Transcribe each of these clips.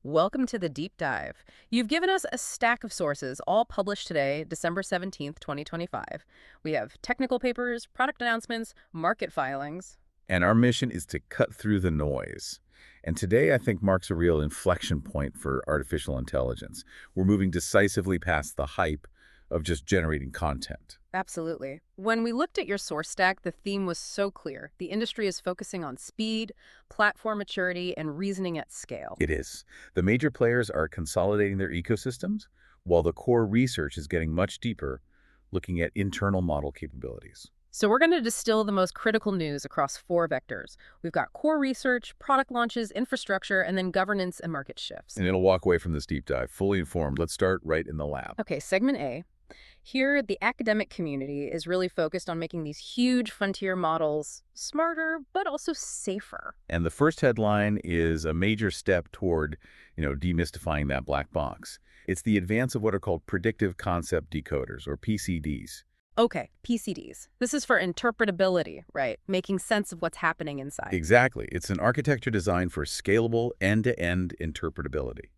Welcome to the deep dive. You've given us a stack of sources, all published today, December 17th, 2025. We have technical papers, product announcements, market filings. And our mission is to cut through the noise. And today, I think, marks a real inflection point for artificial intelligence. We're moving decisively past the hype of just generating content. Absolutely. When we looked at your source stack, the theme was so clear. The industry is focusing on speed, platform maturity, and reasoning at scale. It is. The major players are consolidating their ecosystems, while the core research is getting much deeper, looking at internal model capabilities. So we're going to distill the most critical news across four vectors. We've got core research, product launches, infrastructure, and then governance and market shifts. And it'll walk away from this deep dive fully informed. Let's start right in the lab. Okay, segment A. Here, the academic community is really focused on making these huge frontier models smarter, but also safer. And the first headline is a major step toward, demystifying that black box. It's the advance of what are called predictive concept decoders, or PCDs. Okay, PCDs. This is for interpretability, right? Making sense of what's happening inside. Exactly. It's an architecture designed for scalable end-to-end interpretability.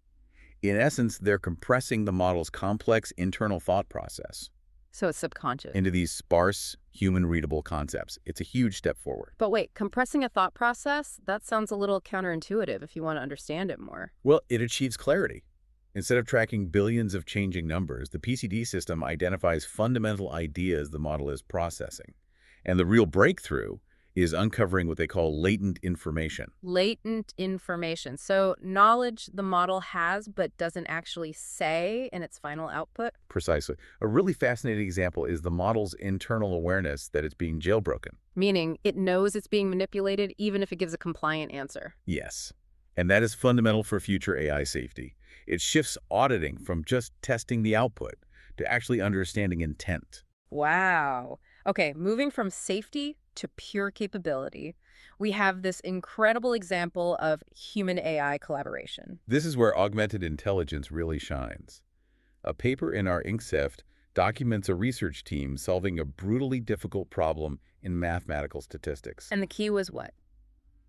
In essence, they're compressing the model's complex internal thought process So it's subconscious. into these sparse, human-readable concepts. It's a huge step forward. But wait, compressing a thought process? That sounds a little counterintuitive if you want to understand it more. Well, it achieves clarity. Instead of tracking billions of changing numbers, the PCD system identifies fundamental ideas the model is processing. And the real breakthrough is uncovering what they call latent information. Latent information. So knowledge the model has but doesn't actually say in its final output? Precisely. A really fascinating example is the model's internal awareness that it's being jailbroken. Meaning it knows it's being manipulated even if it gives a compliant answer. Yes. And that is fundamental for future AI safety. It shifts auditing from just testing the output to actually understanding intent. Wow. Okay, moving from safety to pure capability, we have this incredible example of human-AI collaboration. This is where augmented intelligence really shines. A paper in our InkSift documents a research team solving a brutally difficult problem in mathematical statistics. And the key was what?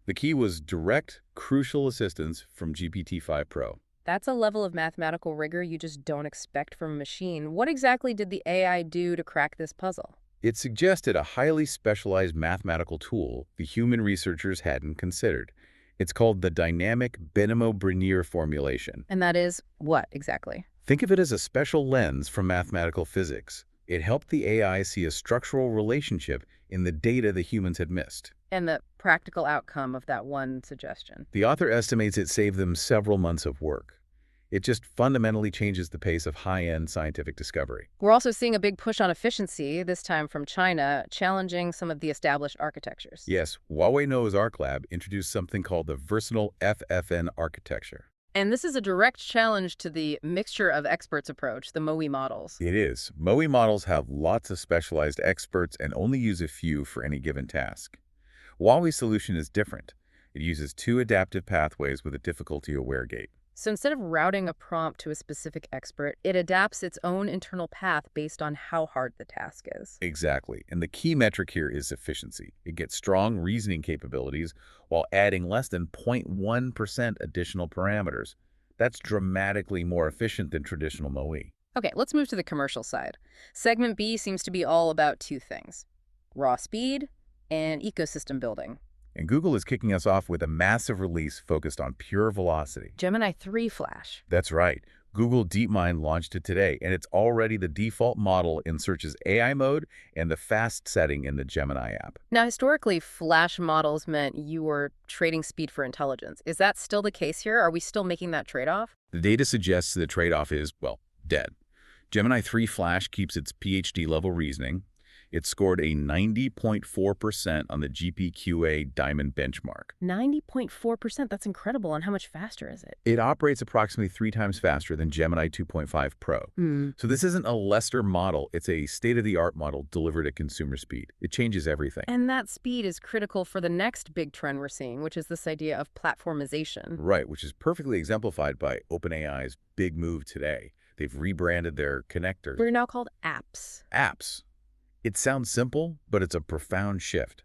The key was direct, crucial assistance from GPT-5 Pro. That's a level of mathematical rigor you just don't expect from a machine. What exactly did the AI do to crack this puzzle? It suggested a highly specialized mathematical tool the human researchers hadn't considered. It's called the dynamic Benamo-Brunier formulation. And that is what exactly? Think of it as a special lens from mathematical physics. It helped the AI see a structural relationship in the data the humans had missed. And the practical outcome of that one suggestion. The author estimates it saved them several months of work. It just fundamentally changes the pace of high-end scientific discovery. We're also seeing a big push on efficiency, this time from China, challenging some of the established architectures. Yes, Huawei Noah's Ark Lab introduced something called the versatile FFN architecture. And this is a direct challenge to the mixture of experts approach, the MOE models. It is. MOE models have lots of specialized experts and only use a few for any given task. Huawei's solution is different. It uses two adaptive pathways with a difficulty-aware gate. So instead of routing a prompt to a specific expert, it adapts its own internal path based on how hard the task is. Exactly. And the key metric here is efficiency. It gets strong reasoning capabilities while adding less than 0.1% additional parameters. That's dramatically more efficient than traditional MOE. Okay, let's move to the commercial side. Segment B seems to be all about two things: raw speed and ecosystem building. And Google is kicking us off with a massive release focused on pure velocity. Gemini 3 Flash. That's right. Google DeepMind launched it today, and it's already the default model in Search's AI mode and the fast setting in the Gemini app. Now, historically, Flash models meant you were trading speed for intelligence. Is that still the case here? Are we still making that trade-off? The data suggests the trade-off is, well, dead. Gemini 3 Flash keeps its PhD-level reasoning. It scored a 90.4% on the GPQA Diamond benchmark. 90.4%, that's incredible. And how much faster is it? It operates approximately 3 times faster than Gemini 2.5 Pro. So this isn't a lesser model. It's a state-of-the-art model delivered at consumer speed. It changes everything. And that speed is critical for the next big trend we're seeing, which is this idea of platformization. Right, which is perfectly exemplified by OpenAI's big move today. They've rebranded their connectors. We're now called apps. Apps. It sounds simple, but it's a profound shift.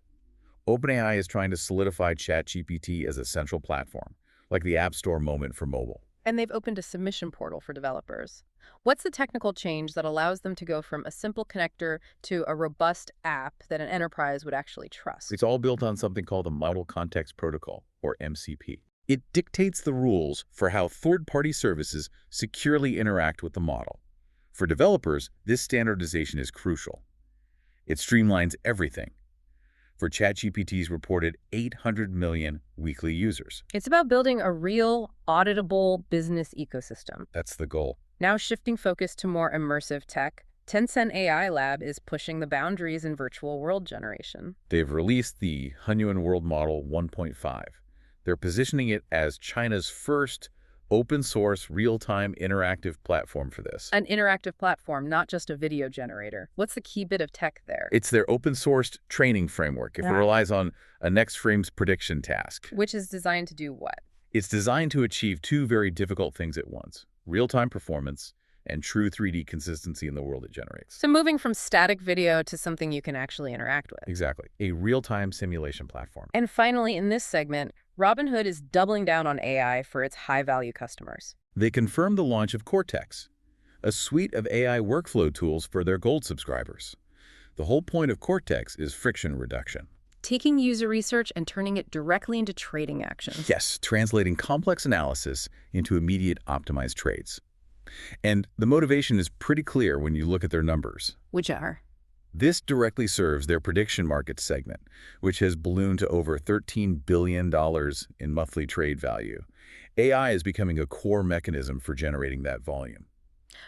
OpenAI is trying to solidify ChatGPT as a central platform, like the App Store moment for mobile. And they've opened a submission portal for developers. What's the technical change that allows them to go from a simple connector to a robust app that an enterprise would actually It's trust? all built on something called the Model Context Protocol, or MCP. It dictates the rules for how third-party services securely interact with the model. For developers, this standardization is crucial. It streamlines everything. For ChatGPT's reported 800 million weekly users. It's about building a real, auditable business ecosystem. That's the goal. Now shifting focus to more immersive tech, Tencent AI Lab is pushing the boundaries in virtual world generation. They've released the Hunyuan World Model 1.5. They're positioning it as China's first open-source, real-time interactive platform for this. An interactive platform, not just a video generator. What's the key bit of tech there? It's their open-sourced training framework. It relies on a next frame's prediction task. Which is designed to do what? It's designed to achieve two very difficult things at once: real-time performance and true 3D consistency in the world it generates. So moving from static video to something you can actually interact with. Exactly. A real-time simulation platform. And finally, in this segment, Robinhood is doubling down on AI for its high-value customers. They confirmed the launch of Cortex, a suite of AI workflow tools for their Gold subscribers. The whole point of Cortex is friction reduction. Taking user research and turning it directly into trading actions. Yes, translating complex analysis into immediate optimized trades. And the motivation is pretty clear when you look at their numbers. Which are? This directly serves their prediction market segment, which has ballooned to over $13 billion in monthly trade value. AI is becoming a core mechanism for generating that volume.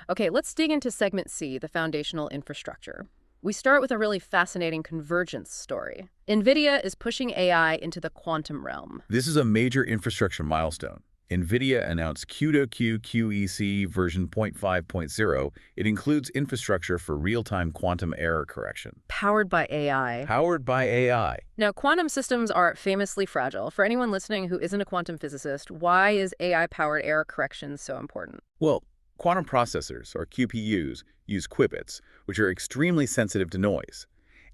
Okay, let's dig into segment C, the foundational infrastructure. We start with a really fascinating convergence story. Nvidia is pushing AI into the quantum realm. This is a major infrastructure milestone. Nvidia announced CUDA QEC version 0.5.0. It includes infrastructure for real-time quantum error correction. Powered by AI. Powered by AI. Now, quantum systems are famously fragile. For anyone listening who isn't a quantum physicist, why is AI-powered error correction so important? Well, quantum processors, or QPUs, use qubits, which are extremely sensitive to noise.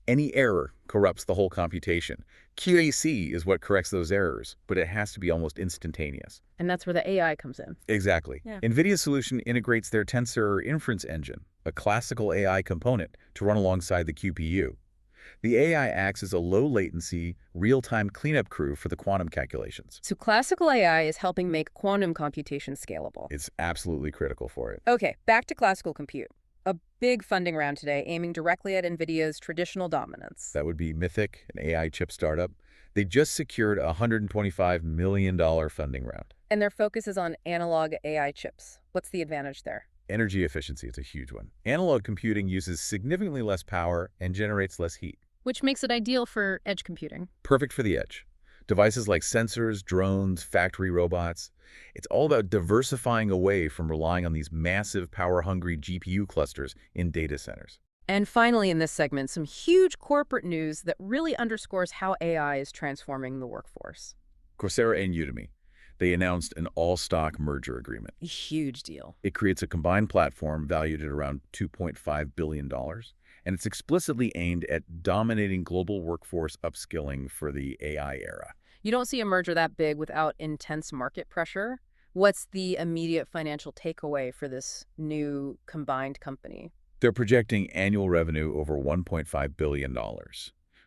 Any error corrupts the whole computation. QAC is what corrects those errors, but it has to be almost instantaneous. And that's where the AI comes in. Exactly. Yeah. Nvidia's solution integrates their Tensor inference engine, a classical AI component, to run alongside the QPU. The AI acts as a low-latency, real-time cleanup crew for the quantum calculations. So classical AI is helping make quantum computation scalable. It's absolutely critical for it. Okay, back to classical compute. A big funding round today aiming directly at Nvidia's traditional dominance. That would be Mythic, an AI chip startup. They just secured a $125 million funding round. And their focus is on analog AI chips. What's the advantage there? Energy efficiency is a huge one. Analog computing uses significantly less power and generates less heat. Which makes it ideal for edge computing. Perfect for the edge. Devices like sensors, drones, factory robots. It's all about diversifying away from relying on these massive power-hungry GPU clusters in data centers. And finally in this segment, some huge corporate news that really underscores how AI is transforming the workforce. Coursera and Udemy. They announced an all-stock merger agreement. A huge deal. It creates a combined platform valued at around $2.5 billion, and it's explicitly aimed at dominating global workforce upskilling for the AI era. You don't see a merger that big without intense market pressure. What's the immediate financial takeaway for this new combined company? They're projecting annual revenue over $1.5 billion.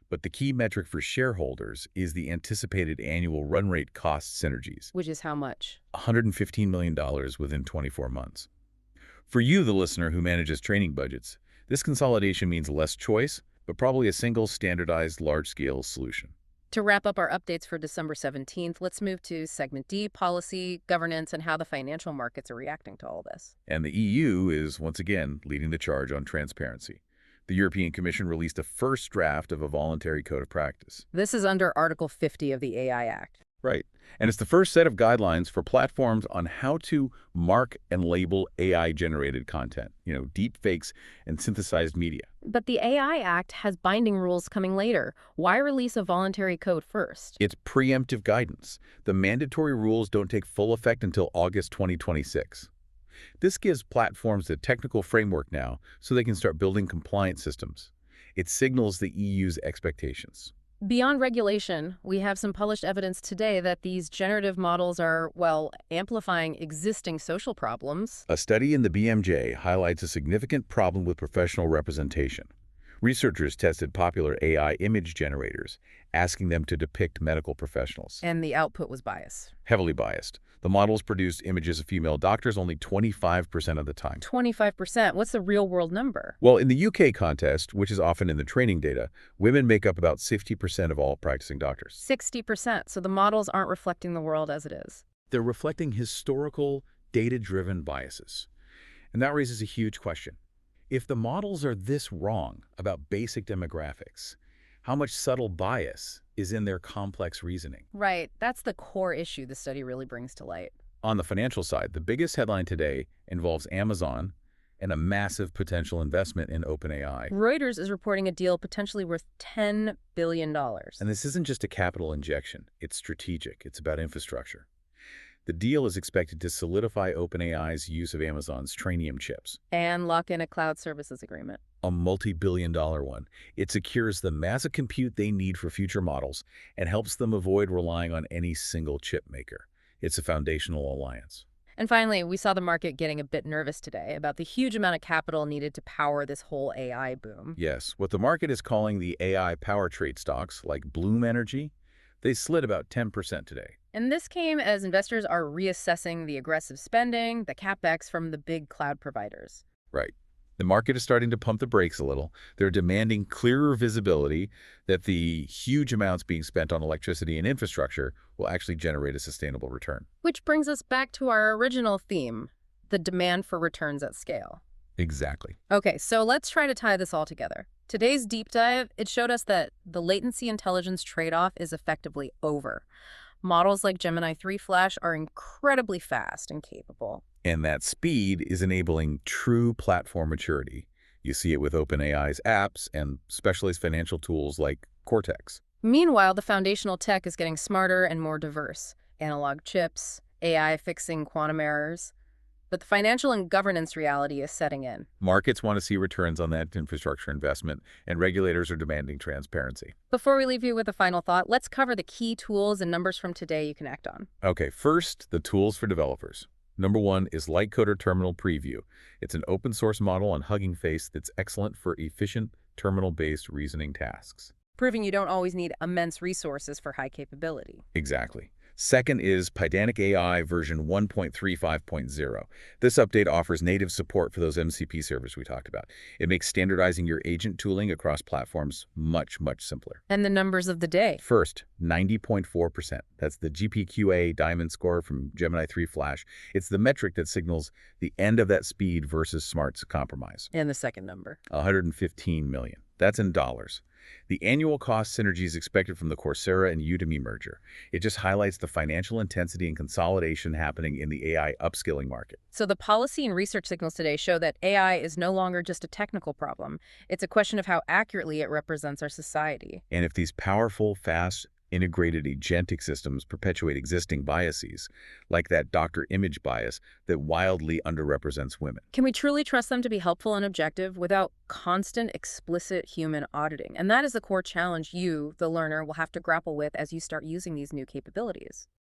But the key metric for shareholders is the anticipated annual run rate cost synergies. Which is how much? $115 million within 24 months. For you, the listener who manages training budgets, this consolidation means less choice, but probably a single standardized large-scale solution. To wrap up our updates for December 17th, let's move to Segment D, policy, governance, and how the financial markets are reacting to all this. And the EU is, once again, leading the charge on transparency. The European Commission released a first draft of a voluntary code of practice. This is under Article 50 of the AI Act. Right. And it's the first set of guidelines for platforms on how to mark and label AI-generated content, deep fakes and synthesized media. But the AI Act has binding rules coming later. Why release a voluntary code first? It's preemptive guidance. The mandatory rules don't take full effect until August 2026. This gives platforms the technical framework now so they can start building compliance systems. It signals the EU's expectations. Beyond regulation, we have some published evidence today that these generative models are, well, amplifying existing social problems. A study in the BMJ highlights a significant problem with professional representation. Researchers tested popular AI image generators, asking them to depict medical professionals. And the output was biased. Heavily biased. The models produced images of female doctors only 25% of the time. 25%. What's the real-world number? Well, in the UK contest, which is often in the training data, women make up about 60% of all practicing doctors. 60%. So the models aren't reflecting the world as it is. They're reflecting historical, data-driven biases. And that raises a huge question. If the models are this wrong about basic demographics, how much subtle bias is in their complex reasoning? Right. That's the core issue the study really brings to light. On the financial side, the biggest headline today involves Amazon and a massive potential investment in OpenAI. Reuters is reporting a deal potentially worth $10 billion. And this isn't just a capital injection. It's strategic. It's about infrastructure. The deal is expected to solidify OpenAI's use of Amazon's Trainium chips. And lock in a cloud services agreement. A multi-billion-dollar one. It secures the massive compute they need for future models and helps them avoid relying on any single chip maker. It's a foundational alliance. And finally, we saw the market getting a bit nervous today about the huge amount of capital needed to power this whole AI boom. Yes, what the market is calling the AI power trade stocks, like Bloom Energy, they slid about 10% today. And this came as investors are reassessing the aggressive spending, the capex from the big cloud providers. Right. The market is starting to pump the brakes a little. They're demanding clearer visibility that the huge amounts being spent on electricity and infrastructure will actually generate a sustainable return. Which brings us back to our original theme, the demand for returns at scale. Exactly. Okay, so let's try to tie this all together. Today's deep dive, it showed us that the latency-intelligence trade-off is effectively over. Models like Gemini 3 Flash are incredibly fast and capable. And that speed is enabling true platform maturity. You see it with OpenAI's apps and specialized financial tools like Cortex. Meanwhile, the foundational tech is getting smarter and more diverse. Analog chips, AI fixing quantum errors. But the financial and governance reality is setting in. Markets want to see returns on that infrastructure investment, and regulators are demanding transparency. Before we leave you with a final thought, let's cover the key tools and numbers from today you can act on. Okay, first, the tools for developers. Number one is Lightcoder Terminal Preview. It's an open source model on Hugging Face that's excellent for efficient terminal-based reasoning tasks. Proving you don't always need immense resources for high capability. Exactly. Second is Pydantic AI version 1.35.0. This update offers native support for those MCP servers we talked about. It makes standardizing your agent tooling across platforms much, much simpler. And the numbers of the day. First, 90.4%. That's the GPQA Diamond score from Gemini 3 Flash. It's the metric that signals the end of that speed versus smart's compromise. And the second number. 115 million. That's in dollars. The annual cost synergies expected from the Coursera and Udemy merger. It just highlights the financial intensity and consolidation happening in the AI upskilling market. So the policy and research signals today show that AI is no longer just a technical problem. It's a question of how accurately it represents our society. And if these powerful, fast, integrated agentic systems perpetuate existing biases, like that doctor image bias that wildly underrepresents women. Can we truly trust them to be helpful and objective without constant, explicit human auditing? And that is the core challenge you, the learner, will have to grapple with as you start using these new capabilities.